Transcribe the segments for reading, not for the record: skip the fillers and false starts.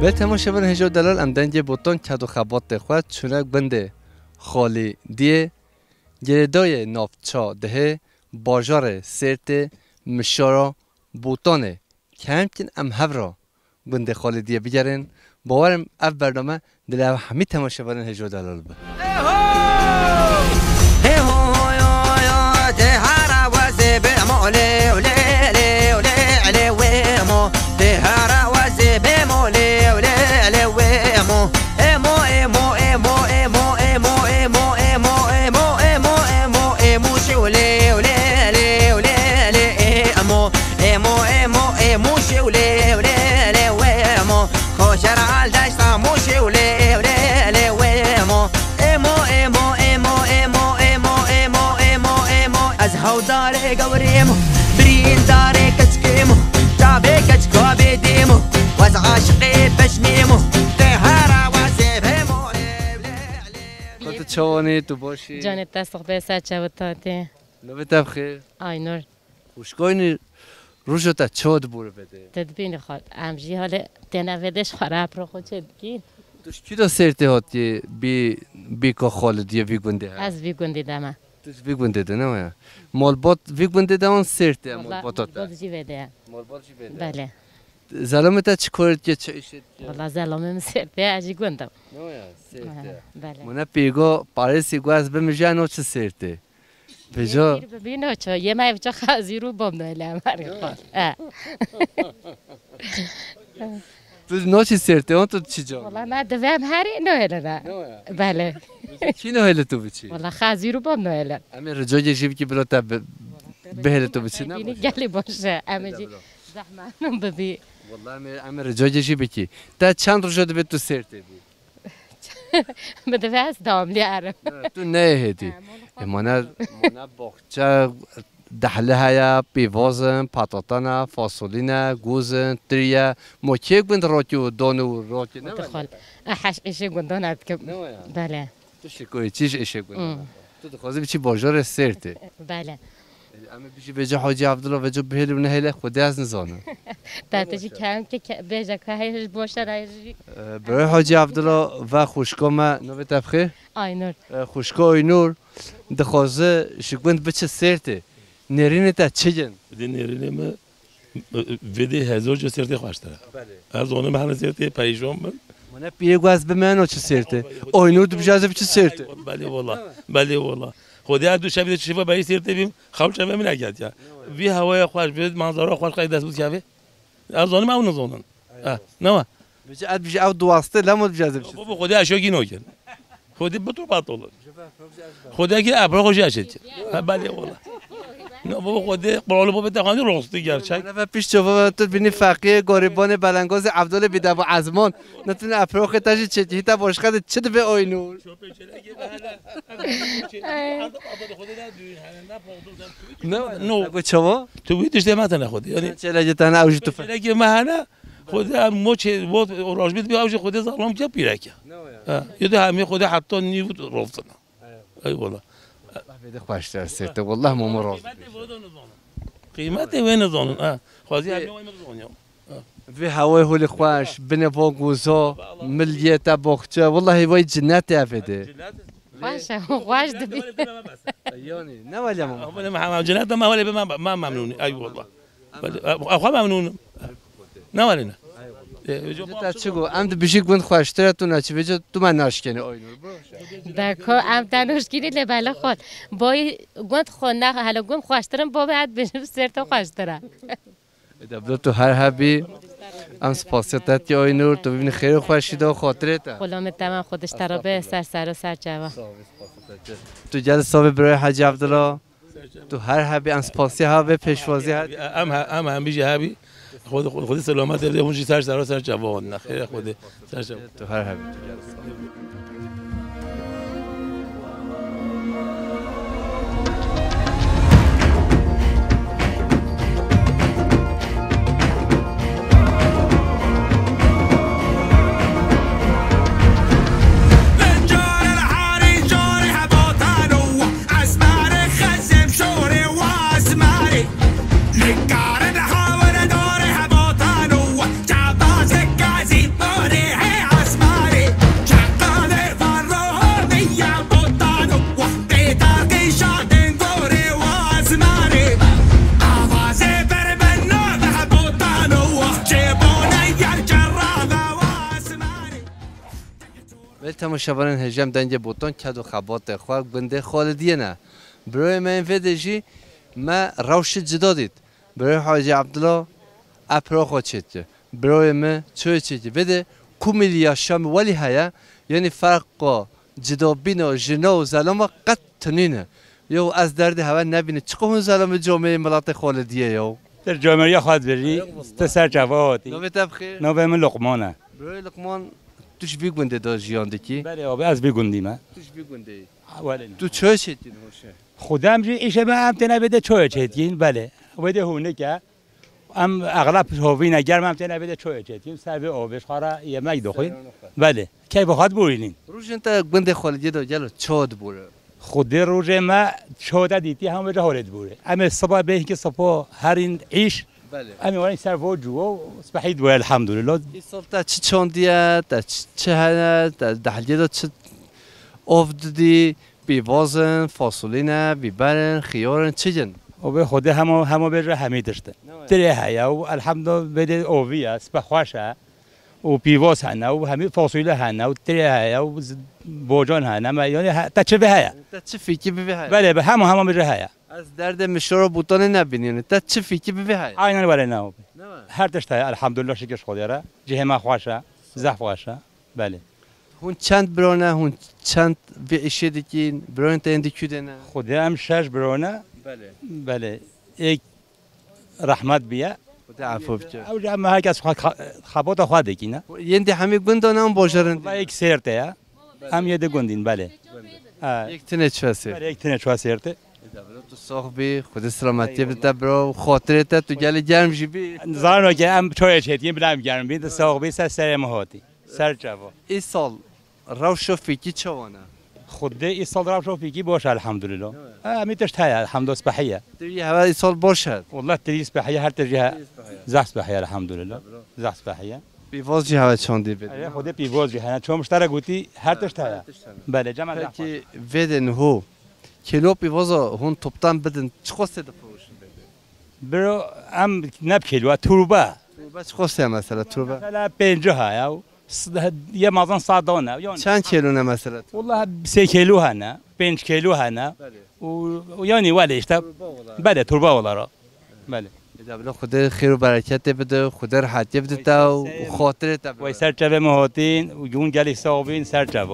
به تماشاگر هجا دلال امدنج بوتون کدو خبات خود چونک بنده خالی دیه گردای نافچا ده باجار سرت مشارا بوتانه که همکن ام هفرا بنده خالی دیه بگرن باورم اف برنامه دل همه تماشاگر هجا دلال به داره گوریمو برین داره کچکیمو تابه کچکا بیدیمو وز عاشقی بشمیمو تهارا وزیبیمو خود چوانی تو باشی جانت دست به سر چوتاتی نوبت بخیر آینور خوشگاهی روزو تا چود بور بده تدبین خود امجی حال تنویدش خراب رو خود چه بگیر توش کی دا سرته هاتی بی که خالدیه ویگونده از ویگوندی دمه توش ویگونده ده نه مالبات ویگونده ده اون سرته مالباتات مالبات جی بده مالبات جی بده بله زلامت چی کارت که چه ایشت والله زلامه سرته اجی گوندم نه سرته بله من پیگو پاریسی گواز بمیجه نو چه سرته بجا ببینو چه یه میوچه خازی رو بام نایلم تو نو چی سرته اون تو چی جا والله من دوام هری نایل نه بله چی نهیل تو بچی والله خازی رو بام نایل امی رجا جیب کی بلا تا بهل تو بچی نه بینی گلی باشه امیجی زحمتم ببی والله امی رجا جیب کی تا چند رجا دبی تو سرته بی بده واس داملی عرب تو نه هدی مانا باغچه دحله هیا پیوازن پاتاتانا فاصولینه گوزن تریه موچیک بند راکیو دانو راکی نه دخل احش ایشی گندان ارتکب بله تو شکوی چیش ایشه گندان تو دخوازی بچی باجار سرته بله اما بیشی بجا حاجی عبدالله و جو بهل و نهیله خودی از نزانه تاتجی کم که بجا که هیچ باشه رایجی برای حاجی عبدالله و خوشکام نوبت تفخیر آینور خوشکا آینور دخوازه شکوند بچه سرته نرینه تا چه جن؟ نرینه ما ویدی هزار جو سرته خوشتره از اون محل سرته پیشون من پیه گواز به من چه سرته آینور دو بجازه بچه سرته بله والله خودی از دو شبیه شفا بایی سرته بیم خام شبیه من نگید یا وی هوای خوش وی منظره خوش خیلی دست بود شبیه از اون ما اون زونن نه بجا او دواسته لامد بجازه بچه بابا خودی اشیا کی نکن خودی بتو باطل خودی که ابرا خوشی اشید بله والله نه بابا خودی قرال بابا تخانی راستی گرچک نه پیش جواب تو بینی فقیه گریبان بلنگاز عبدال بیدو عزمان نتونه افراخ تاجی چه هیتا باشخد چه به آینور نه نگو چما تو بیتش دمت نخودی یعنی چه لگه تنه اوجی تو فکر که مهنه خودی مو چه بود راج بید بیاوج خودی ظالم که پیرکه یه همه خودی حتی نیود رفتن ای والله بده خوش در سرته والله ما مراز قیمت وین زانون خوازی همه وین زانیم في هواي هو الخواش بنا فوق وزا مليتا بوخشة والله هواي جنات افده خواش دبي يوني نوالي ماما جنات ما ولا ما ممنون اي والله اخو ممنون نوالينا جتا چگو ام بشی گوند خوشتره تو نچی بجا تو من ناشکنه آینور دکو ام تنوشگیری لبالا خود بای گوند خود نه حالا گوند خوشترم با بعد بشم سرت خوشتره دبلو تو هر هبی ام سپاسیت که آی نور تو ببینی خیر و خوشیده و خاطرته غلام تمام خودش ترابه سر و سر جواب تو جلسه برای حاج عبدالله تو هر حبی ام سپاسی ها به پیشوازی ها هم بیجی هبی خود سلامت بده اونجی سر جواب نه خیر خود سر جواب تو هر حبی تو جلسه تماشاوران هجم دنج بوتان کد و خبات خواه بنده خالدیه نه برای من ویدجی ما روش جدا دید برای حاج عبدالله اپرا خود چیده برای من چوی چیده ویده کومیلیا شام ولی هیا یعنی فرق جدا بین و جنا و ظلام قد تنینه یو از درد هوا نبینه چقدر ظلام جامعه ملت خالدیه یو در جامعه خواهد بری تسر جوادی نوبت بخیر نوبت من لقمانه برای لقمان توش بیگونده دا جیاندکی بله آبی از بیگوندی ما توش بیگونده ولی تو چه چیدی باشه خودم جی ایشه به هم تنه بده چوی چیدین بله بده هونه که ام اغلب هوی نگرم هم تنه بده چوی چیدین سر به آبش خورا یه مگ دخوین بله کی بخواد بورینین روش انت گونده خالدی دا جلو چاد بوره خود روز ما چوده دیتی هم به حالت بوره اما صبح به اینکه صبح هر این عیش بله اما ولی سر وجو صبحید بوره الحمدلله این سال تا چه چاندیه تا چه هنه تا دهلیه دا چه افدی بیوازن فاصولینه بیبرن خیارن چه جن و به خود همه بره همه داشته تره هیا و الحمدلله بده اووی است بخواشه و بیواز هنه و همه فاصله هنه و تره هیا و بوجان هنه یعنی تا چه به هیا تا چه فیکی به های بله به همه بره هیا از درد مشور بوتان نبینین تا چه فیکی به های عیناً ولی نه هر داشته الحمدلله شکرش خدا را جه ما خواشه زخ خواشه بله هون چند برانه هون چند ویشه دیکین بران تا اندی کدنه خدا هم شش برانه بله بله یک رحمت بیا خدا عفو بچه او جمع هر کس خبات خواهد دیگه یندی همه گندانه هم باجرن و یک سرته یا هم یه گندین بله یک تنه چه هستی بله یک تنه چه سرته تو صاحبی خود سلامتی بده برو خاطرت تو گل گرم جیبی زارنو که هم چای چتیم بلام گرم بید صاحبی سر مهاتی سر جوا این سال روش و فیکی چوانه خود این سال روش و فیکی باشه الحمدلله میتش تای الحمدلله صباحیه توی هوا این سال باشد والله تری صباحیه هر ترجیح زخ صباحیه الحمدلله زخ صباحیه بیواز جی هوا چاندی بده خود بیواز جی هنه چون مشترک گویی هر تش تای بله جمع که ودن هو کیلو بیواز هون توپتان بدن چه خواسته دفروشن بده برو هم نب کیلو تروبه چه خواسته مثلا تروبه مثلا 50 یا یه مازن صادونه چند کیلو نه مثلا والله 3 کیلو هنه 5 کیلو هنه و یعنی ولی اشتا بله تربه ولا بله بله خدا خیر و برکت بده خدا راحتی بده تا و خاطرت و سر چه مهاتین و جون گلی صاحبین سر چه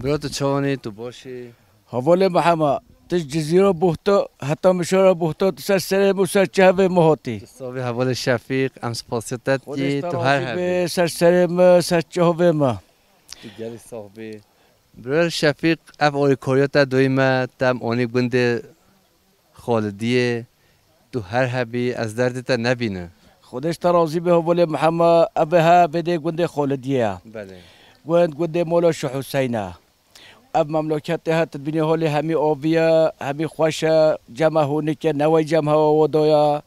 برات چوانی تو باشی حواله محمد تش جزیره بوحتا حتی مشاره بوحتا سر مسر چهوه مهاتی صاحب حوال شفیق ام سپاسیتت کی تو هر به سر ما سر چهوه ما تو گلی صاحبی برای شفیق اف آری کاریات دویمه تم آنی گنده خالدیه تو هر حبی از دردت نبینه خودش ترازی به حواله محمد ابها بده گنده خالدیه بله گنده مولا شو حسینه اب مملکتها تبینی حالی همی آبیا همی خوش جمع هونی که نوی جمع هوا ودایا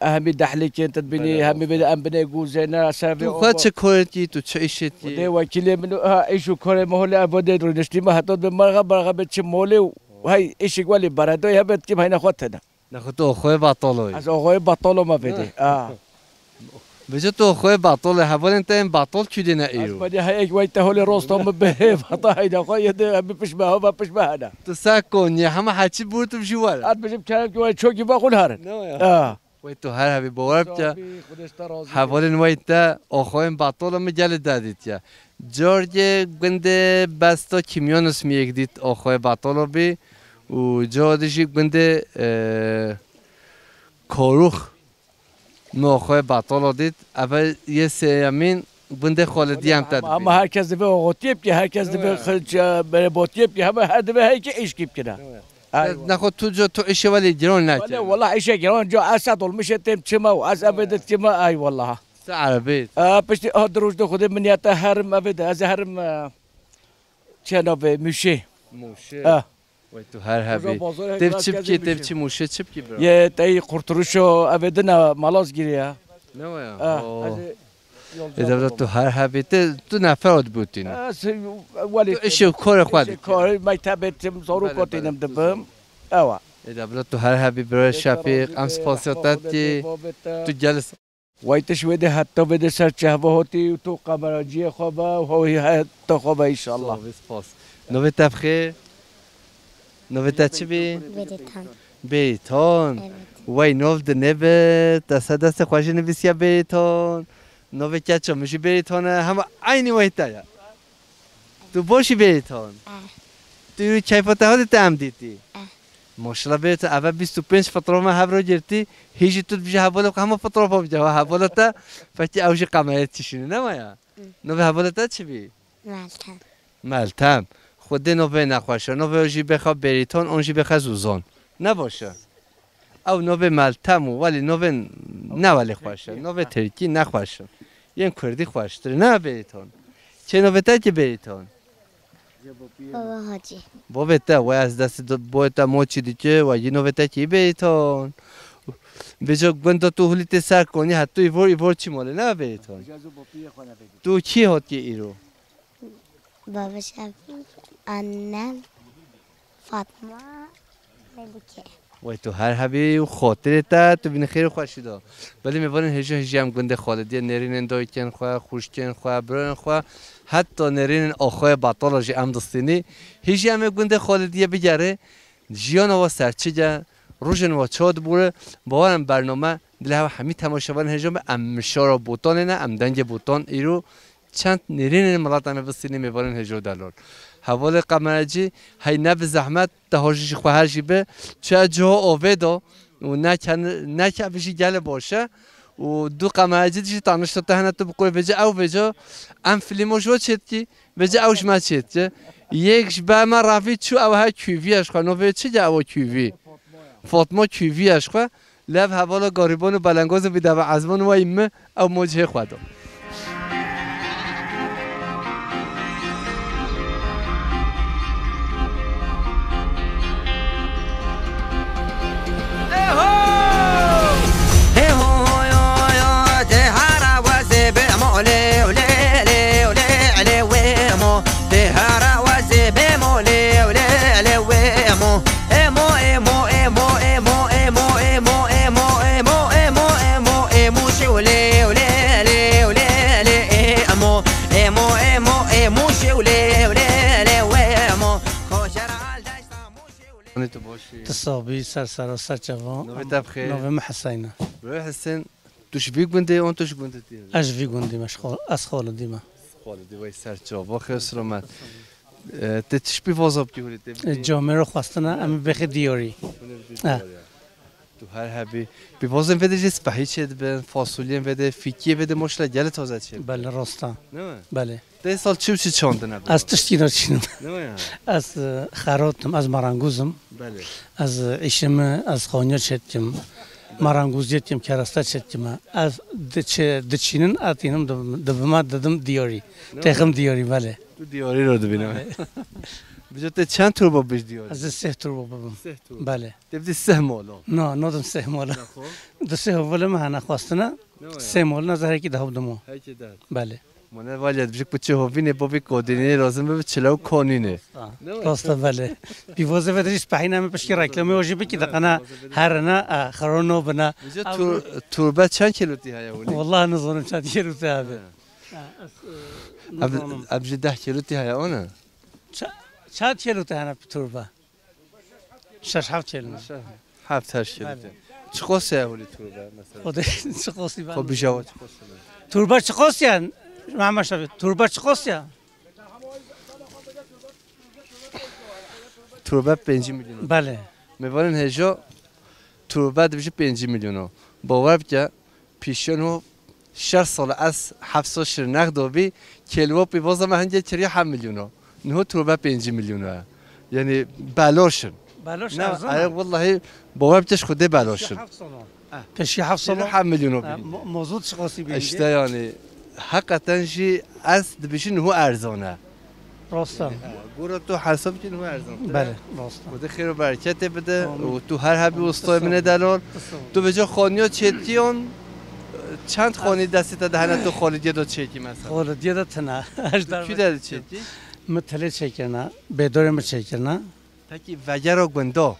همی دحلی که تبینی همی بده ام بنه گوزه نه سر تو خود چه کارتی تو چه ایشتی ده وکیل منو ایشو کار مهول اباده رو نشتی ما حتی به مرغ چه موله و هی ایشی ولی برادای هبت که هینا خودتنا نخو تو آخوی بطالوی از آقای بطالو ما بده بجا تو آخوی بطال حوال انت این بطال کدی نه از ایرو بدی هی یک وقت حال راست هم به فتا هیدا آقای ده همی پیش به ها و پیش به هنا تو سک کنی همه حچی بود تو بجوال اد بجم کردم که وای چوکی با خون هرن وی تو هر هبی باور بچه حوال نوید تا آخوی بطال هم جل دادید یا جارج گنده بستا کیمیان اسمی یک دید آخوی بطال بی و جادشی گنده کاروخ ناخواه بطال دید اول یه سیامین گنده خالدی هم تد اما herkes de o tip ki herkes de böyle bot tip ki ama her de her ki iş gibi kira. نخود تو جا تو اشی ولی جران ولی نکرد والله işe giren jo asad olmuş etim çima و az abedet çima ay والله. سه عربیت پشتی آدروش دو خود منیات هرم ابد از هرم چنو به میشه. موشه وی تو هر هبی تب چیب کی تب چی موشه چیب کی برا یه تایی قرطروشو ابدنا مالاز گیریه. نویا ادامه تو هر هبی تو نفراد بودین ولی تو اشی کار خودی کار میتابتم زارو کاتینم دبم. اوا. ادامه تو هر هبی برای شفیق ام سپاسیاتت که تو جلس وایتش وده حتی بده سر چهبه هاتی تو قمراجی خوابه و هوی حتی خوابه ایشالله. سپاس نوی تبخیر نوی چی بی بریتان بیتان وای نو ده نبه دست خوشی نویسیا بیتان نوی کچا میشی بیتانه همه عینی وای تایا تو باشی بیتان تو کیفاته ها دیده هم دیدی ماشالله بیتان اول 25 فطره ما هب رو گرتی هیچی تو بیشه حواله همه فطره پا بیجه و حواله تا فتی اوشی قمایت چیشونه نمایا نوی حواله تا چی بی؟ ملتم ملتم خود نوی نخواشه نوی جی بخواه بریتان اون جی بخواه زوزان نباشه او نوی ملتم ولی نوی نه ولی خواشه نوی ترکی نخواشه یه کردی خواشتره نه بریتان چه نوی تا که بریتان بابا حاجی بابا تا و از دست باید تا ما چی دیگه و یه نوی تا که بریتان به جا گنده تو حلیت سر کنی حتی ایوار چی ماله نه بریتان تو کی هاتی ایرو بابا شفیق انم فاطمه ملکه وای تو هر هبی و خاطر تا تو بین خیر خوشی دا ولی میبارن هجی هم گنده خالدی نرین دای کن خواه خوش کن خواه برن خواه حتی نرین آخواه بطال جی ام دستینی هجی هم گنده خالدی بگره جیان و سرچه جا روشن و چاد بوره باورم برنامه دل همه تماشاوان هجام امشارا بوتان نه ام دنگ بوتان ایرو چند نرین ملات همه بستینی میبارن هجو دلار حوال قمرجی هی نب زحمت تهاجش خواه جیبه چه جا آویدا و نه که بشی گل باشه و دو قمرجی دیشی تانشتا تهنه تو بقوی بجا او بجا ام فیلمو شو چید کی بجا اوش ما چید یکش به من رفید چو او ها کیویش خواه نوید چه جا او کیوی فاطمه کیویش خواه لب حوالا گاریبان و بلنگاز بیده و عزمان و ایمه او موجه خواهد تصابي سر جوان نوی تبخیر نوم حسينه برای حسین توش بی گنده اون توش گنده دیره اجفي قندي مشغول اسخول ديما خالدی وای سر جواب خیلی سلامت تش بی وازاب کی هولی جامعه رو خواستنا ام بخ دیاری تو هر هبی بی وازم بده جس بهی چه به فاصله بده فیکی بده مشلا گل تازه چه بله راستا نه بله ده سال چی چانده نه از تشتینا چینم نه از خراتم از مرانگوزم بله از عشم از خانیا چتم مرانگوزیت کم کراستا چت کما از دچینن آتینم دبما ددم دیاری تخم دیاری بله تو دیاری رو ببینم بجات چند توربا بیش دیاری از سه توربا ببم بله تبدی سه مالا نه ندم سه مالا دو سه اول ما هنر خواستنا سه مال نظر کی دهم دمو بله منه والد بچه بچه هوینه بابی کودینی لازم به چلو کانینه راستا بله بیوازه ودریش پایین هم پشکی رکلامی وجه بکی دقنا هر نه خرانو بنا توربه چند کیلوتی هیا ولی والله نظرم چند کیلوتی هذا ابجی 10 کیلوتی هیا آنه چند کیلوتی هنر توربه 6-7 کیلومتر 7-8 کیلوتی چه خاصی اولی توربه مثلا خود چه خاصی خب بیشتر چه خاصی توربه چه خاصی محمد شفیع توربه چه خاصی توربه 5 میلیون بله میوارن هجا توربه دیوشه 5 میلیون باور بکه پیشونو 6 سال از 700 شرنق دوبی کلوا پیوازه ما هنگه چری 7 میلیون نه توربه 5 میلیون یعنی بلاشن بلاش نه آره والله باور بکش خوده بلاشن پیشی 7 سال 7 میلیون موضوع چه خاصی بیه اشته یعنی حقیقتا شی از دبیشن هو ارزانه راستا گورا تو حساب کن هو ارزانه بله راستا خدا خیر و برکت بده و تو هر حبی استای من دلال تو به جا خانیا چتیون چند خانی دستی دهنه تو خالدیه داد چکی مثلا خالدیه داد نه کی داد چکی متله چکرنا بدور مت چکرنا پکی وگرا گندا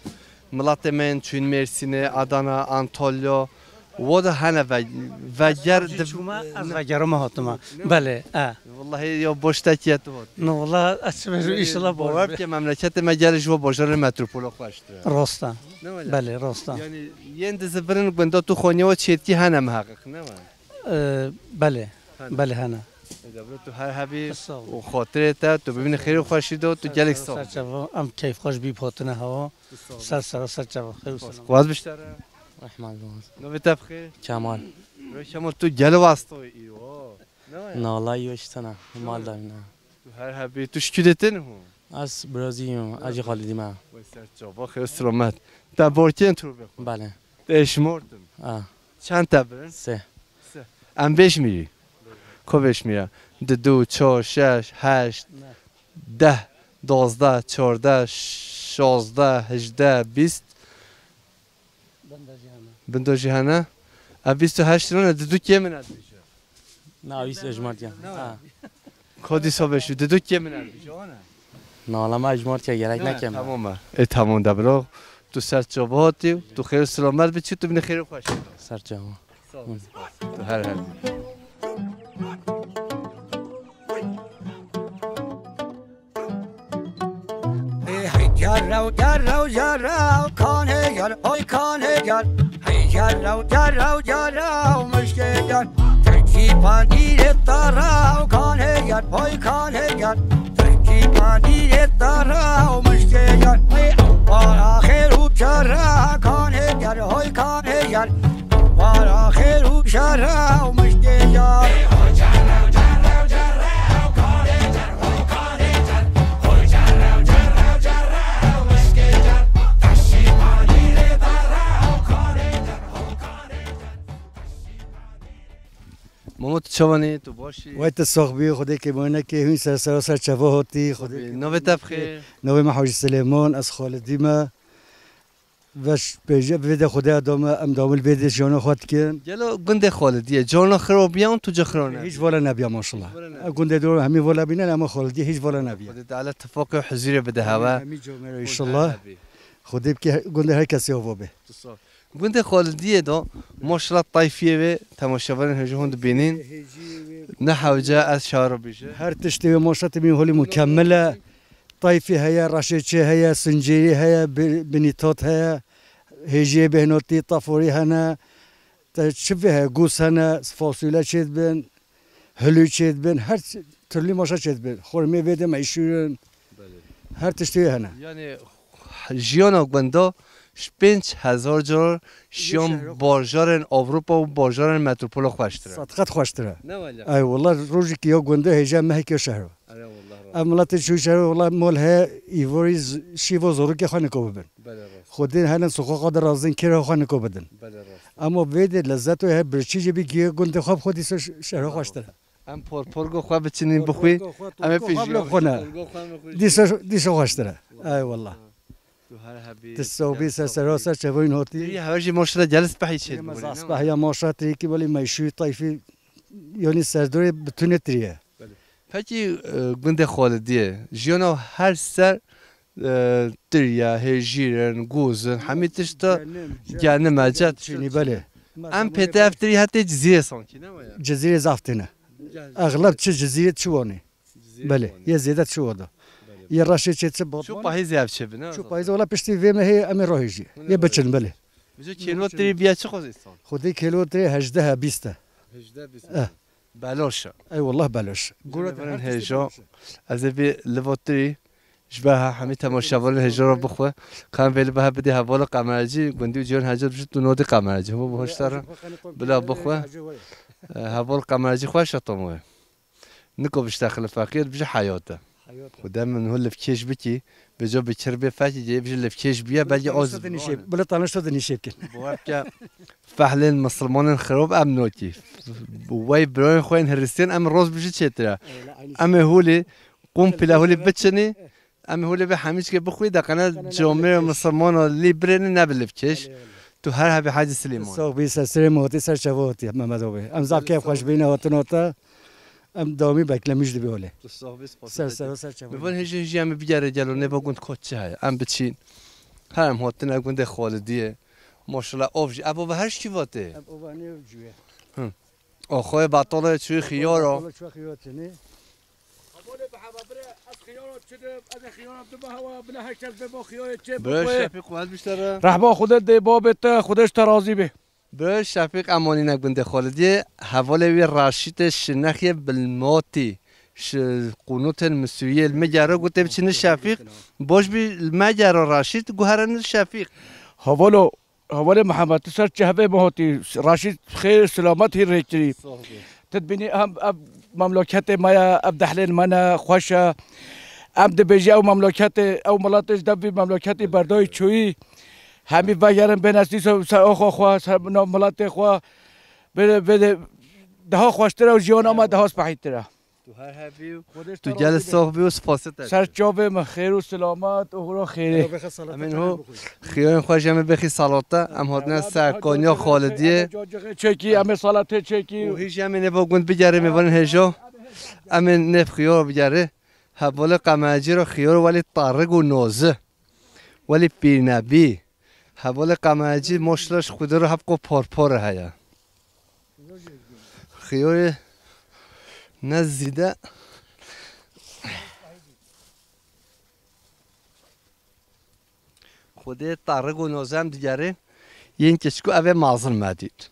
ملت من چون مرسینه آدانا آنتالیا و ده هنه وگر از وگرا ما هاتما بله والله یا باشتکیت بود نه والله اسمه ایشالا باور که مملکت مگر جو بازار متروپول خوشته راستا بله راستا یعنی یند زبرن گندا تو خانیه و چیتی هنه محقق نه بله بله هنه تو هر حبی و خاطرت تو ببین خیر خوشی داد تو گلک سال ام کیف خوش بی پاتنه هوا سر جواب خیر خواهد بیشتره رحمان نو بتبخیر کمال شما تو گل واسطه ایوا نه والله یوشتنا مال دارم نه تو هر حبی تو شکیدتن هم از برازیلیم اجی خالدی ما وسر جواب خیر سلامت تبارکن تو بخون بله اشمردم چند تبرن سه ام 5 میری کوبش میره 2 4 6 8 10 12 14 16 18 20 بنده جهانه 28 رونه دو کی مناد میشه نه 20 اجماعی کدی صبحش دو کی مناد میشه نه والله ما اجماعی که گرک نکم تمام تمام دبلو تو سر جواباتی تو خیر سلامت بچی تو بین خیر خوش سر جواب تو هر حال جرو جرو جرو کانه گر های کانه گر هی جرو جرو جرو مشکل گر ترکی پاندیر تارو کانه گر های کانه گر ترکی پاندیر تارو مشکل گر هی بار آخر و چرا کانه گر های کانه گر بار آخر و چرا مشکل گر مامو چوانی تو باشی وقت صاحبی خودی که مونه که هون سر چواهاتی خودی نو بتبخیر نو محوج سلیمان از خالدی ما وش بیجه بده خدا ام دامل بده جان خود کن جلو گنده خالدیه جان خرابیان تو جخرانه هیچ والا نبیا ماشاءالله گنده دور همی والا بینن اما خالدی هیچ والا نبیا خودت على اتفاق حضور بده هوا همی جامعه ان شاء الله خودی که گنده هر کسی هوا به گنده خالدیه دا ماشاءالله طایفیه به تماشاوران هجوم ببینین نه حوجه از شهر بیشه هر تشتی ماشاءالله می حالی مکمله طایفی هیا رشیدچه هیا سنجیری هیا بنیتات هیا هجی بهنوتی طفوری هنا تشبه گوس هنا فاصله چید بین هلو چید بین هر ترلی ماشا چید بین خورمی بده معیشون هر تشتی هنا یعنی جیانا گنده 5000 جار شیام بارجارن اروپا و بارجارن متروپول خوشتره صدقت خوشتره نه ولی ای والله روزی که یا گنده هجا مهک شهر آره والله املاتی شو شهر والله مال ها ایوری شیوا زورو که خانه کو ببن بله خودین هنن سوخا قدر ازن کرا خانه کو بدن بله اما وید لذت و برچی جبی گیه گنده خواب خودی شهر خوشتره ام پرگو خواه بچینین بخوی ام قبل خونه دیسا خوشتره ای والله تسوبي سراسة شوين هوتي هواجي مشرة جلس بحي شيء مزاس بحي مشرة تريكي بولي مايشوي طيفي يعني سردوري بتونه تريه پکی گنده خالدیه جیانا هر سر تریا هجیرن گوزن همه تشتا گنه مجد شنی بله ام پیته افتری حتی جزیره سانکی نمایا جزیره زافتنه اغلب چه جزیره چوانه بله یه زیادت شواده یه راشی چه بود شو پاییزی اب چه بنا شو پاییز ولی پشتی ویم هی امی راهیجی یه بچن بله بجو کیلو تری بیا چه خوزیستان خودی کیلو تری 18 20 بلاشه ای والله بلاش گورن هجا از بی لواتری شبه همه تماشاوار هجا رو بخواه کام ولی به بدی حوال قمرجی گندی جیان هجا بشه تو نود قمرجی هم بهشتره بلا بخواه حوال قمرجی خوش اتامه نکو بشه داخل فقیر بشه حیاته خدا من هو لفکش بکی به جا بکر به فاتی جای بشه لفکش بیا بعدی آز بلا تانش تو دنیشیب کن بواب که فحل مسلمان خراب امنوتی وای برای خوین هرستین ام روز بشه چتره ام هولی قوم پلا هولی بچنی ام هولی به همیش که بخوی دقیقا جامعه مسلمان لیبرن نبلفکش تو هر هبی حاج سلیمان سوق بی سر موتی سر شواتی محمد آبی ام زاب که خوش بینه هاتناتا ام دامی بکلمیش دی بیاله سر می‌بینی هیچ هم بیاره جلو نباگند کچه های ام بچین هم هاتن اگونده خالدیه ماشاءالله آفج ابو به هرش کی واته ابو بانی جویه آخوی بطاله چوی خیارا رحبا خودت دی بابت خودش ترازی به به شفیق امانی نگونده خالدیه حواله وی راشید شنخی بالماتی قنوت المسویه المجاره گوته بچین شفیق باش بی المجاره راشید گوهرن شفیق حواله محمد سر چهبه مهاتی راشید خیر سلامت هی ریچری تدبینی هم مملکت مایا اب دحلین منا خوشه ام دبیجی او مملکت او ملاتش دبی مملکت بردای چویی همی بگرم به نسلی سر آخوا خواه سر ملات خواه بده ده خوشتره و جیان آمد ده سپاهیتره تو هر هبیو تو جلس صاحبی و سپاسته سر جابه خیر و سلامت و هرا خیره امین هو خیان خوش همه بخی صلاته ام هاتنه سرکانیا خالدیه چکی امه صلاته چکی و هیچ همه نباگوند بگره میوان هجا امه نف خیار بگره حوال قمرجی را خیار ولی طارق و نازه ولی پیرنبی حوال قمرجی ماشلش خود رو حبق و پارپاره هیا خیار نزیده خود طارق و نازه هم دیگره یه این کشکو اوه مازن مدید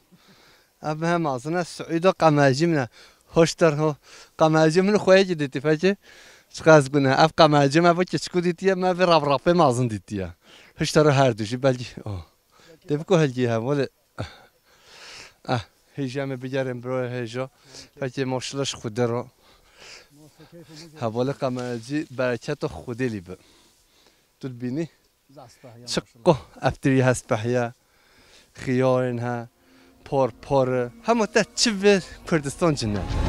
اوه مازن از سعید و قمرجی منه هشتر ها قمرجی منو خواه دیدی فکر چقدر گونه اف قمرجی من با کشکو دیدیه من به رفرافه مازن دیدیه هشتر هر دوشی بلگی دبکو هلگی هم ولی هیچ همه بگرم برای هیچا فکر ماشلش خوده را حوال قمرجی برکت خوده لیبه تو بینی چقه افتری هست بحیا خیارن ها پار همه تا چه به کردستان جنه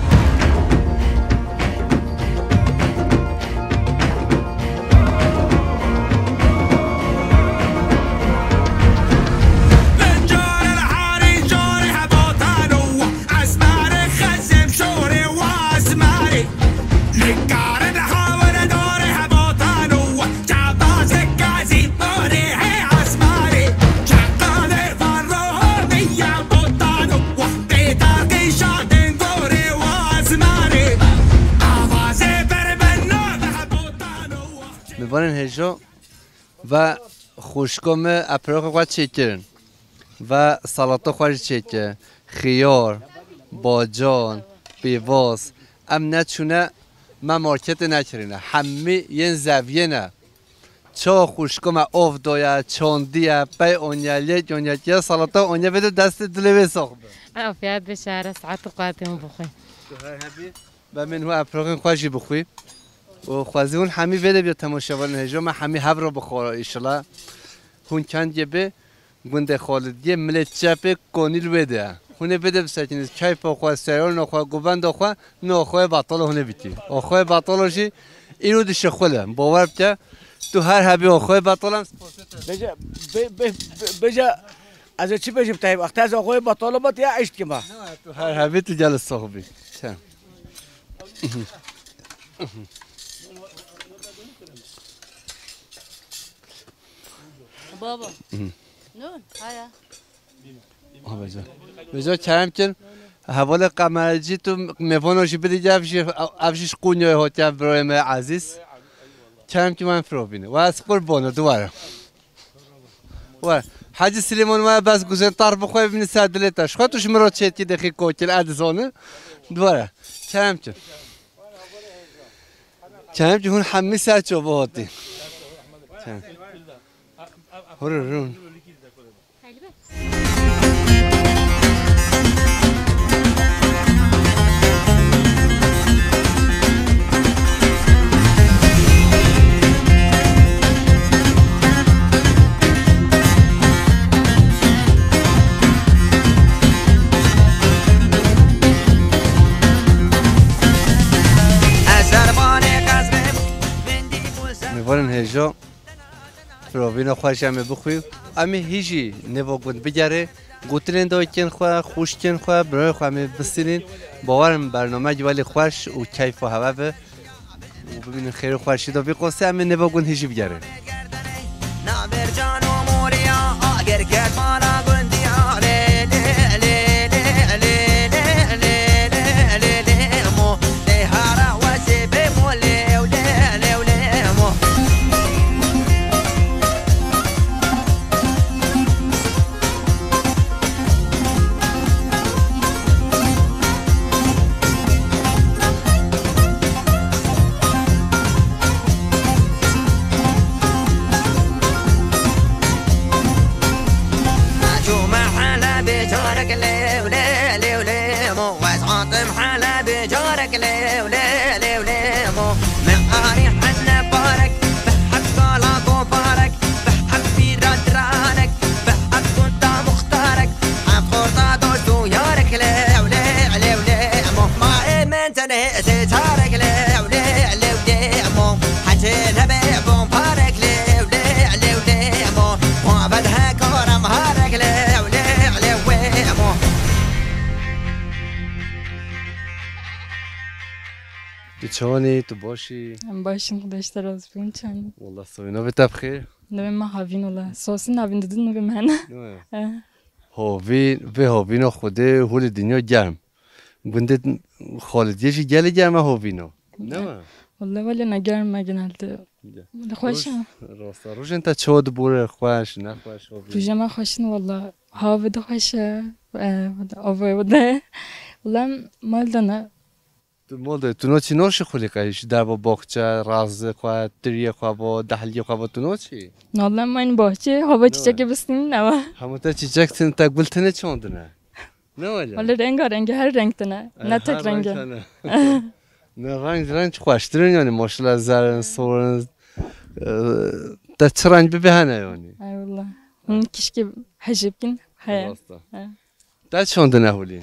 می‌بینن هجا و خوشگام اپراق خود چکرن و سلاتا خود چکر خیار باجان بیواز ام نچونه ما مارکت نکرینه همه یه زویه نه چا خوشگام آف دایا چاندیه پی اونیالیه سلاتا اونیا بده دست دلوی ساخته عافیت بشه ساعت قاتم بخوی و من هو اپراق خوشی بخوی و خوازی اون همی بده بیا تماشاوان هجا من همی هب را بخورا ایشالا هون کند یه به گنده خالدیه ملت چپه کنیل بده هونه بده بسکنید کیف آخواه سیار نخواه گوبند آخواه نخواه بطال هونه بیتی آخواه بطالشی اینو دشه خوله باور بکه تو هر حبی آخواه بطالم بجا از چی بجیم تایب وقتی از آخواه بطالمات یا عشت که ما تو هر حبی تو جل صاحبی چه بابا نون هيا بجا کرم کن حوال قمرجی تو میوانوشی بدی افشیش قونیای هاتی برای من عزیز کرم که من فرو بینه و از قربانه دوباره و حاجی سلیمان ما بس گوزن طرف بخواه ببینی سر دلتش خواهد توش مرا چید که دخی کوکل عدزانه دوباره کرم کن کرم که هون حمی سر چوبه هاتی هرون میوارن هجا فراوین خوش همه بخویم امی هیچی نواگوند بگره گوترین دایکن خواه خوشکن خواه برای خواه همه بسیرین باورم برنامه جوالی خوش و کیف و هوا به و ببینین خیر خوشی دا بیقاسه همه نواگوند هیچی بگره چونی تو باشی؟ باشیم خدایش راز بین چند. والله سوینا بهت بخیر. نه ما هاوین والله ساسی نبین دادن نه من. هاوین به هاوینا خوده حول دنیا گرم. بنده خالدیشی گله گرم هاوینا. نه. والله ولی نگرم مگه نلده. خوشه. راست روش انت چود بوره خوش نه خوش هاوین. روش ما خوشن والله هاوی دو خوشه. آوای بوده. والله مال دنه. تو مال تو نوچی نوش خولی کایش در با باغچه راز خواه تریه خواه با دهلی خواه با تو نوچی؟ نه والله ما این باغچه هوا چیچک بستیم نه. همونتا چیچک تن تا گلتنه چوندنه. نه ولی. ولی رنگ هر رنگ تنه نه تک رنگ. نه رنگ خوشترین یعنی ماشاءالله زرن سورن تا چه رنگ ببینه یعنی. ای والله. اون کیشکی حجب کن هیا. تا چوندنه هولی؟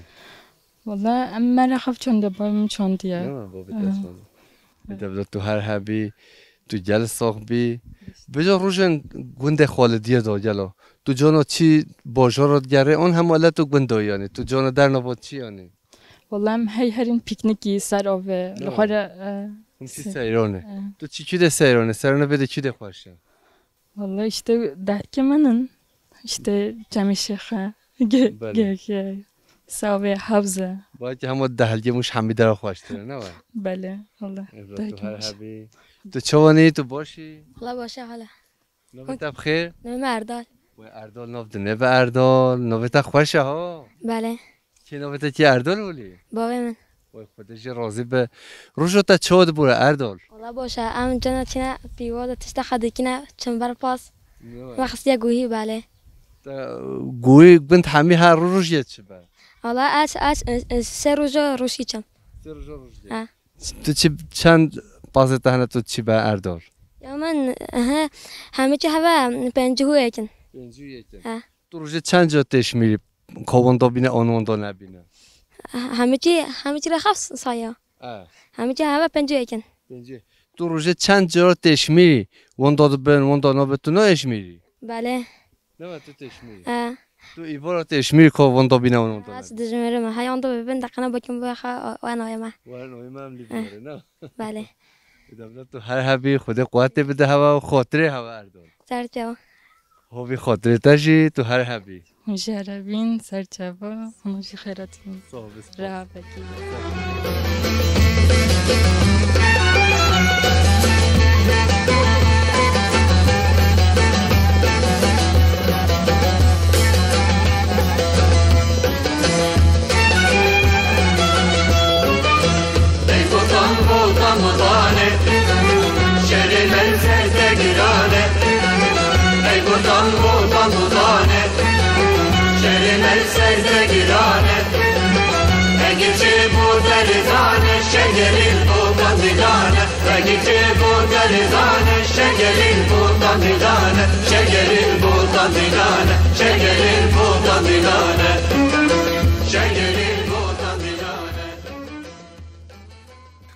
والله من خف چونده بابم چوندیه. نه بابی چونده. می‌دونم تو هر حبی تو جل صاحبی بجا روشن گنده خالدیه دا جلو تو جانا چی بازارات گره اون هم حالت تو گنده یعنی تو جانا در نبات چی یعنی؟ والله هی هرین پیکنیکی سر آوه لخوره. اون چی سیرانه؟ تو چی ده سیرانه؟ سیرانه بده چی ده خوشه؟ والله işte derke منن işte جمشخه گه ساوی حوزه. باید که همون دهلیه مش حمیده را خوشتره نه وای؟ بله والله. تو هر حبی تو چوانی تو باشی؟ والله باشه حالا. نوبت بخیر؟ نوبت اردال. و اردال نوبت نه به اردال نوبت خوشه ها؟ بله. کی نوبت کی اردال ولی؟ بابا من. وای خودش راضی به روزو تا چود بوره اردال. والله باشه ام جنا تینا بیواد تشت خدیکینا چنبر پاس. وقتی گویی بله. گویی بنت همی هر روز یه چه بر. والله اش سه روز روشی چم. سه روز روشی. تو چی چند بازه تهنه تو چی به اردال؟ یا من همه چی هوا پنجهویه کن. پنجهویه کن. تو تو روزه چند جا تش میری کاواندا بینه آنواندا نبینه همه چی را خفت سایه همه چی همه پنجه یکن تو روزه چند جا تش میری واندا بین واندا نبتونه اش میری بله نه تو تش میری تو ایوارا تش میری کاواندا بینه آنواندا از دجمره ما های آندا ببین دقیقا باکم باخا و انا ما هم لیبره نه بله تو هر حبی خود قوت بده هوا و خاطره هوا اردون سرچاو هوی خاطره تشی تو هر حبی مشربین سرچاوا هموشی خیراتین راه بکی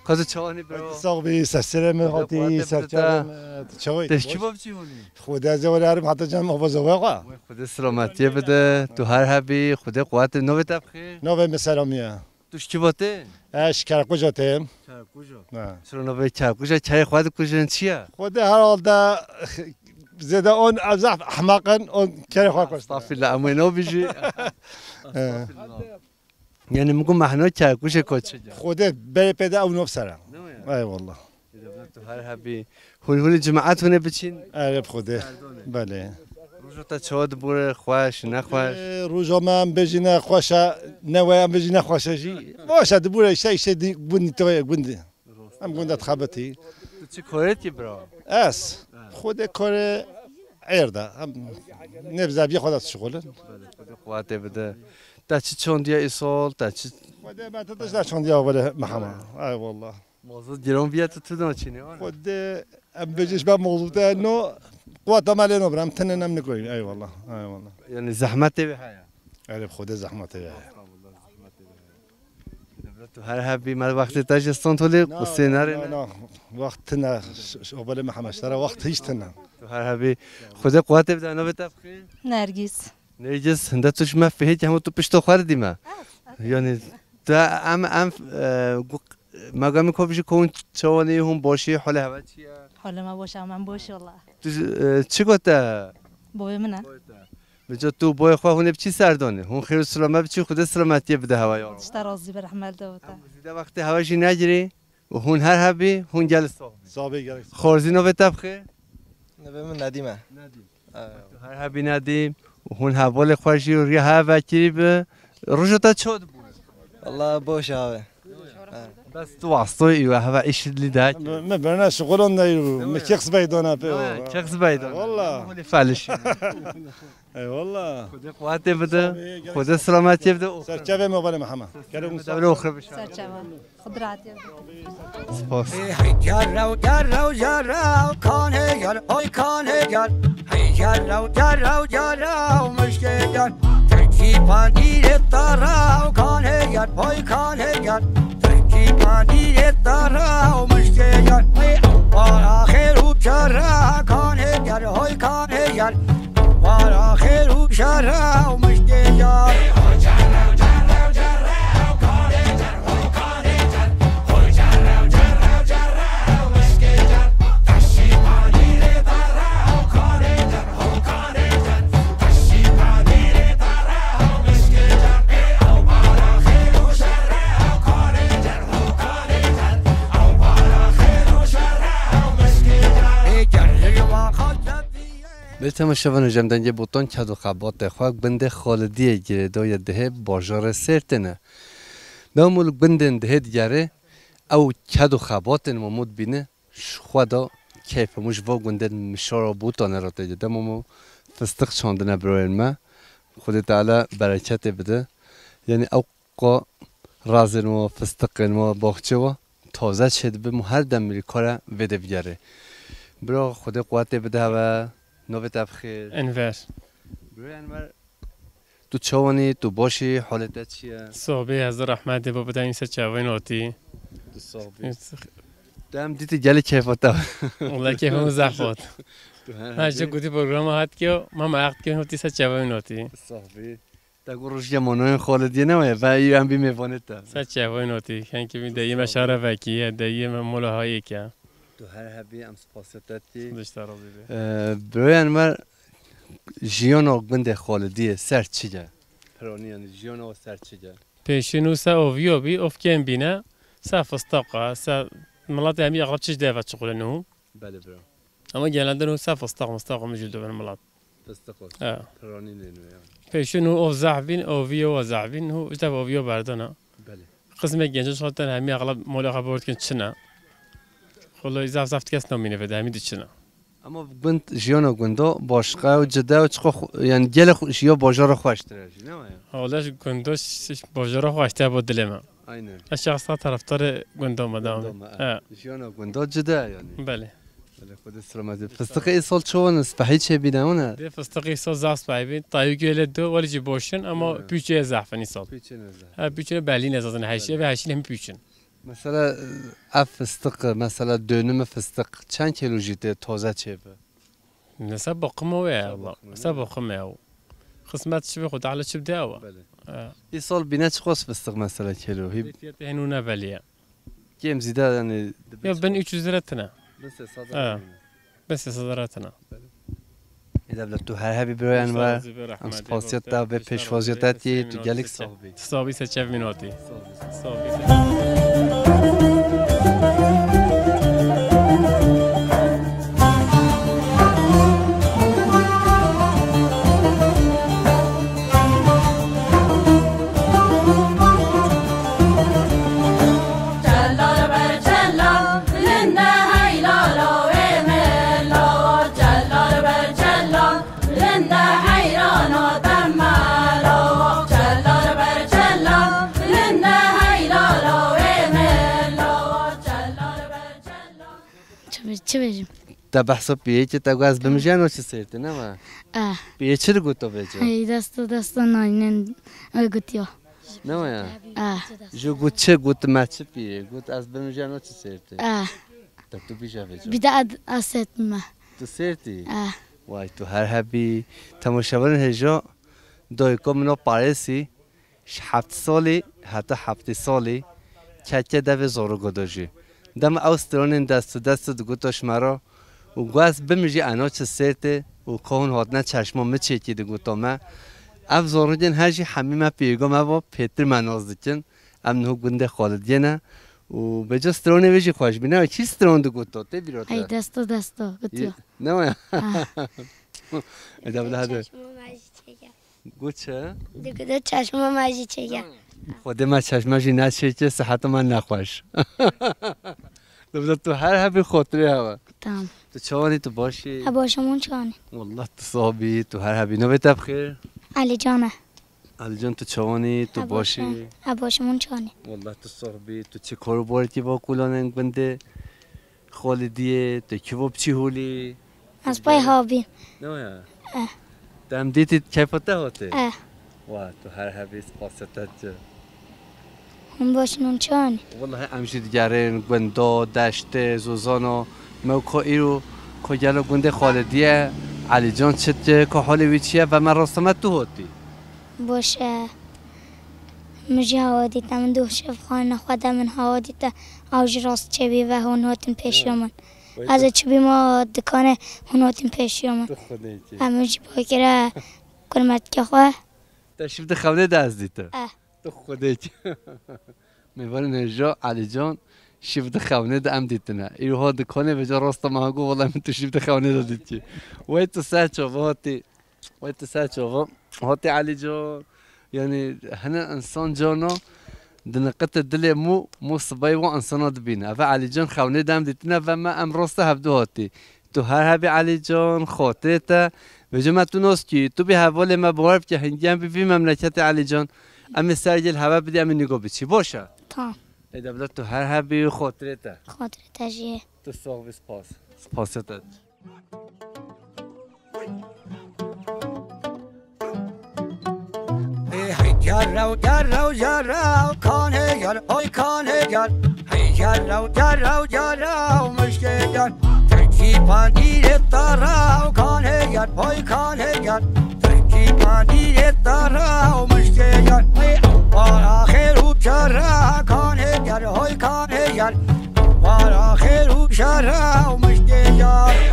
کاز چانی برو ساقی سرم هاتی سرچم چای تشکی بابچی هونی خود از اول هرم حتی جمع محافظه واقع خود سلامتی بده تو هر حبی خود قوت نو تبخیر نو مسلامیه توش کی باته اش کرکوجاتم کرکوجا نه چرا نو کرکوجا چای خود کوجن چیه خود هر حال دا زده اون ازح احمقا اون کاری خواه کست استغفر الله امینو بیجی یعنی میگم محنا کرکوش کوچه خودت بری پیدا اون نفسره ای والله تو هر حبی هول جماعت هونه بچین اره بخوده بله روزو تا چود بوره خوش نخوش روزو من بجینه خوشه نوایم بجینه خوشه جی باشه دبوره شی دی بوندی توی بوندی هم بوندت خبتی تو چی کارت کی برا اس خود کار عرده هم نبزابی خودت شغله قوت بده تا چی چوندیا ایسال تا چی خود ما تدش لا چوندیا ولا محمد ای والله موضوع گرام بیاد تو ناچینه خود ام بجيش باب موضوع انه قوات مالنا برام تنن نقول اي والله اي والله يعني زحمتي بحياه انا بخود زحمتي بحياه تو هر حبی من وقتی تاجستان تولی قصه نره نه وقتنا شغل محمد ترى وقت هیچ تنم تو هر حبی خود قوت بده انا بتفخیر نرگس هنده توش ما فهیت همون تو پشت خوردی ما یعنی تا ام ما گم کوبیش کون چوانی هم باشی حال هوا چیه حال ما باشه من باشه والله تو چی گفته بوی منه بجا تو بوی خواه هونه بچی سردانه هون خیر و سلامت بچی خود سلامتی بده هوا یارو اشترازی بر رحمت دوتا ده وقت هواشی نگیری و هون هر حبی هون گل صابی گل خورزی نو بتبخه نبی من ندیمه هر حبی ندیم و هون حوال خوشی و ریه هوا کری به روشو تا چود بود والله باشه هوا بس تو واسطوی و هوا ایش لیدک ما برنا شغلون دايرو مكيخس بيدونا كيخس بيدونا والله هولي فالش اي والله خود قوات بده خود سلامتی بده سرچاوه موبایل محمد كلام دوله اخرى بشه سرچاوه خضرات سپاس جرو جرو جرو کانه گر های کانه گر هی جرو جرو جرو مشکل گر تکی پاندیر تارو کانه گر های کانه گر تکی پاندیر تارو مشکل گر هی بار آخر و چرا کانه گر های کانه گر بار آخر و چرا مشکل گر بلتم شبان جمدنگی بوتان کد و خبات خواهد بنده خالدی گردای ده باجار سرتنه به امول بندن ده دیگره او کد و خبات ممود بینه خدا کیف موش و گندن مشارا بوتانه را تجده ممو فستق چاندنه برای ما خود تعالی برکت بده یعنی او قا رازن و فستق و باخچه و تازه شد به مو هر دم میری کار وده بگره برای خود قوت بده و نوبت بخیر انور برای انور تو چوانی تو باشی حالت چیه؟ صحبه از رحمت با بدن سه چاوین آتی. تو صحبه. دم دیدی جلی کیفاته. والله کیفم زخات. هرچه گویی پروگرام هات که ما معقد که هوتی سه چاوین آتی. صحبه. تا گروش منوی خالدی نمیه و ای هم بیمه تا. سه چاوین آتی. خن که می دایی مشاره وکیه دایی ملاهای که. تو هر حبی ام سپاسیتی. دشتر آبی. برای انور جیان آگبند خالدیه سر چیه؟ پرانی یعنی جیان و سر چیه؟ پیشینو سه اویو بی افکن بینه سه فستاقه سه ملات همی اغلب چیز دیوت شغل نو. بله برا. اما گلنده نو سه فستاق مستاق مجلدو بن ملات. فستاق. پرانی نینویا. پیشینو او زعبین اویو و زعبین هو اجتاب اویو بردانه. بله. قسم گنجش خاطر همی اغلب مولا خبرت کن چنه. خلا زعف زفت کس نامینه فده همی چنه. اما بنت جیانا گندو باشقه و جدا و چخو یعنی گل خوشیا باجار خوش ترجی نه حالش گندوش باجار خوش تر بود دلما اینه الشخص طرفدار گندو مدام جیانا گندو جدا یعنی بله بله خود سلامتی فستق ای سال چون اسپحی چه بیدونه ده فستق ای سال زعف بایبین طایو گل دو ولی جی باشن اما پیچه زعف نیسال پیچه بلی نزدن هشی و هشی هم پیچن مثلا اف فستق مثلا دونم فستق چند کیلو جیته تازه چه به نسب بقمه والله نسب بقمه قسمت شبه خود على شب داوا بله این سال بینه چه قص فستق مثلا کیلو هی هنونه بلیه کیم زیاده یعنی یا بن 300 رتنا بس صدراتنا إذا بدك هاي برای انواع ام سپاسیت تا به پیشوازیتی تو گلیک صحبی صحبی سه چه مینوتی صحبی چه بگیم؟ تا بحث پیه که تا گاز بمجان و چه سرته نه ما؟ پیه چه رو گوتو بجا؟ دست ناینن گوتیا. نه ما؟ جو گوت چه گوت ما چه پیه؟ گوت از بمجان و چه سرته؟ تا تو بیجا بجا؟ بیدا است ما. تو سرتی؟ وای تو هر هبی تماشاور هجا دایکا منو پارسی 7 سالی حتی 7 سالی که دو زارو گذاشتی. دم آستران دست دگوتاش مرا و گاز بمیجی آنچه سرته و کهون هاتن چشمم میچیکی دگوتا ما افزارودین هرچی همه ما پیگام ما پیتر منازدکن امنو گنده خالدینه و به جا سترونه ویجی خوش بینه و چی سترون دگوتا تی بیروت ای دست گوتیا نه ادام لحظه گوت چه دگوتا چشم ماجی چیه خود ما چشمشی نشه که صحت من نخوش دوباره تو هر حبی خاطره هوا تمام تو چوانی تو باشی باشمون چوانی والله تو صحابی تو هر حبی نوبت بخیر علی جانه علی جان تو چوانی تو باشی باشمون چوانی والله تو صحابی تو چه کارو بردی با کلان بنده خالدیه تو کی بچی هولی از پای هابی نه دم دیدید کیفته هاته واه تو هر حبی سپاستت هم باشمون چوانی والله امشي دیگرین گندا دشت زوزانا موقعی رو کجا گنده خالدیه علی جان چه که حال ویچیه و من راستمت تو هاتی باشه مجی هوادی من دو شف خانه خودم من هوادی تا آج راست چبی و هون هاتن پیشیامن از چبی ما دکانه هون هاتن پیشیامن همجی باکره کلمت که خواه تشریف خونه دست دیته تو خودت میوان نجا علی جان شفت خونه دام دیتنا ایرو ها دکانه به جا راست ما گو والله من تو شفت خونه دادیتی وای تو ساچو هاتی وای تو ساچو هاتی علی جان یعنی هنا انسان جانا دنقت دل مو صبای و انسانات بینه و علی جان خونه دام دیتنا و ما ام راست هفدو هاتی تو هر هبی علی جان خاطرته به جا ما تو ناس کی تو به حوال ما بارف که هنگام بی مملکت علی جان امی سرگل هوا بدی امی نگاه بچی باشه تمام ایده بلا تو هر هبی خاطرته جیه تو ساق سپاستت جرو جرو جرو کانه گر های کانه گر هی جرو جرو جرو مشکل گر ترکی پاندیر تارو کانه گر های کانه گر ترکی پاندیر تارو مشکل گر هی بار آخر و چرا کانه گر های کانه گر بار آخر و چرا مشکل گر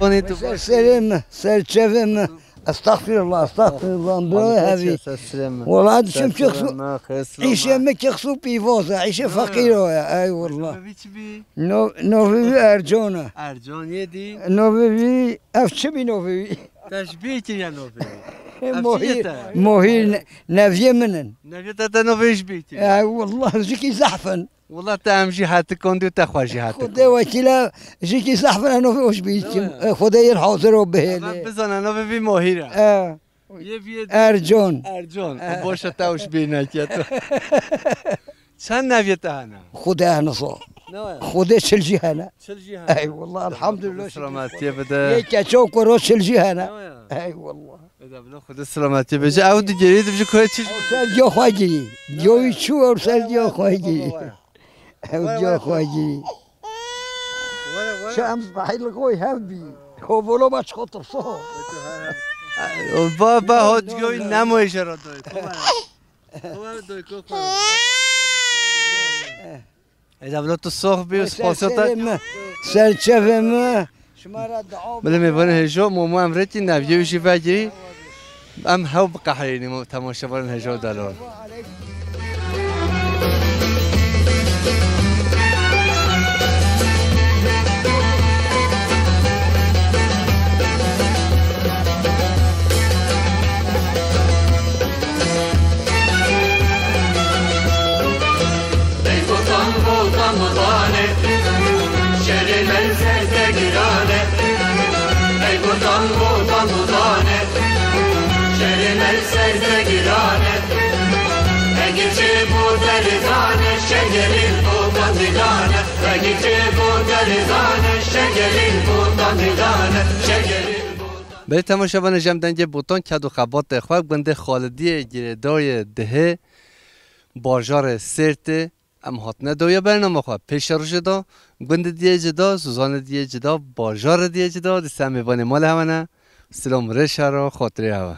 سلام سرچوم استغفر الله برای هوی والله شم شخص عيشه مكخصو بيفوزا عيشه فقيره اي والله نوفي ارجونه ارجان يدي نوفي افشبي نوفي تشبيه يا نوفي موهي نافيه منن نافيه تا نوفيش بيتي اي والله جيكي زحفن والله تام جهات كوندي وتخوا جهات خدي وكيلا جيكي زحفن انا وش بيتي خدي الحاضر به بزن انا في موهيره ارجون باشه تاوش بینک تو چند نویت هنه خدا هنصا خدا چلجی هنه ای والله الحمد لله سلامتی بده یک کچو کرو چلجی هنه ای والله خدا سلامتی بده او دیگری دیگه کاری چیز سر خواهی جوی چو اور سر خواهی او جا خواهی شمس بحیل قوی هبی هو بولو باش خطر صو بابا هاتگوی نمایش را دوی ایده تو صاحب بی و سپاسیتا سرچفم بله میبانه هجا مومو امرتی نویه ویشی بگیری ام هاو بقحرینی تماشا بارن هجا دلال به تماشاوان جمع بوتان کدو خبات خواه بنده خالدی گردای ده بازار سرت ام هاتنه دویا برنامه خواه پیش روش دا بنده دیه جدا سوزان دیه جدا بازار دیه جدا دسته میبانه مال همانه سلام رش را خاطره هوا